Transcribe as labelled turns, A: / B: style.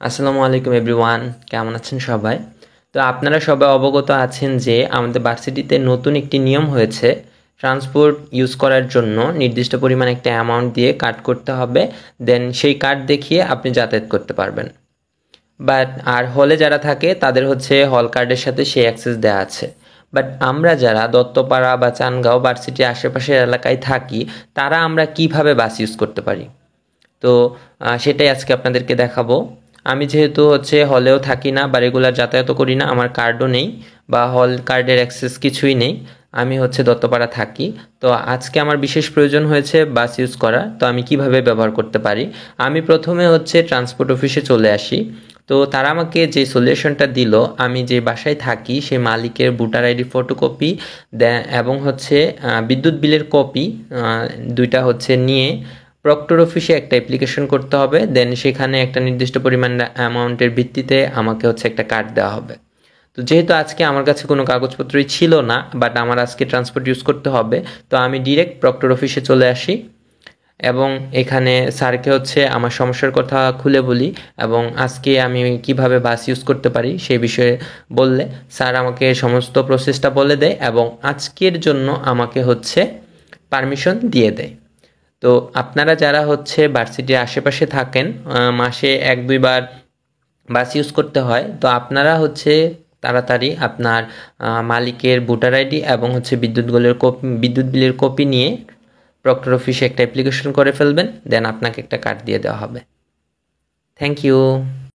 A: আসসালামু আলাইকুম এভরিওয়ান, কেমন আছেন সবাই? তো আপনারা সবাই অবগত আছেন যে আমাদের ভার্সিটিতে নতুন একটি নিয়ম হয়েছে। ট্রান্সপোর্ট ইউজ করার জন্য নির্দিষ্ট পরিমাণ একটা অ্যামাউন্ট দিয়ে কার্ড করতে হবে, দেন সেই কার্ড দেখিয়ে আপনি যাতায়াত করতে পারবেন। বাট আর হলে যারা থাকে তাদের হচ্ছে হল কার্ডের সাথে সেই অ্যাক্সেস দেওয়া আছে। বাট আমরা যারা দত্তপাড়া বা চানগাঁও ভার্সিটির আশেপাশের এলাকায় থাকি, তারা আমরা কিভাবে বাস ইউজ করতে পারি? তো সেটাই আজকে আপনাদেরকে দেখাবো। আমি যেহেতু হচ্ছে হলেও থাকি না বা রেগুলার যাতায়াতও করি না, আমার কার্ডও নেই বা হল কার্ডের অ্যাক্সেস কিছুই নেই, আমি হচ্ছে দত্তপাড়া থাকি। তো আজকে আমার বিশেষ প্রয়োজন হয়েছে বাস ইউজ করা, তো আমি কিভাবে ব্যবহার করতে পারি। আমি প্রথমে হচ্ছে ট্রান্সপোর্ট অফিসে চলে আসি। তো তারা আমাকে যে সলিউশনটা দিল, আমি যে বাসায় থাকি সেই মালিকের ভোটার আইডি ফটোকপি এবং হচ্ছে বিদ্যুৎ বিলের কপি, দুইটা হচ্ছে নিয়ে প্রক্টর অফিসে একটা অ্যাপ্লিকেশন করতে হবে, দেন সেখানে একটা নির্দিষ্ট পরিমাণ অ্যামাউন্টের ভিত্তিতে আমাকে হচ্ছে একটা কার্ড দেওয়া হবে। তো যেহেতু আজকে আমার কাছে কোনো কাগজপত্রই ছিল না, বাট আমার আজকে ট্রান্সপোর্ট ইউজ করতে হবে, তো আমি ডিরেক্ট প্রক্টর অফিসে চলে আসি এবং এখানে স্যারকে হচ্ছে আমার সমস্যার কথা খুলে বলি এবং আজকে আমি কিভাবে বাস ইউজ করতে পারি সেই বিষয়ে বললে স্যার আমাকে সমস্ত প্রসেসটা বলে দেয় এবং আজকের জন্য আমাকে হচ্ছে পারমিশন দিয়ে দেয়। তো আপনারা যারা হচ্ছে ভার্সিটির আশেপাশে থাকেন, মাসে 1-2 বার বাস ইউজ করতে হয়, তো আপনারা হচ্ছে তাড়াতাড়ি আপনার মালিকের ভোটার আইডি এবং হচ্ছে বিদ্যুৎ বিলের কপি নিয়ে প্রক্টর অফিসে একটা অ্যাপ্লিকেশন করে ফেলবেন, দেন আপনাকে একটা কার্ড দিয়ে দেওয়া হবে। Thank you.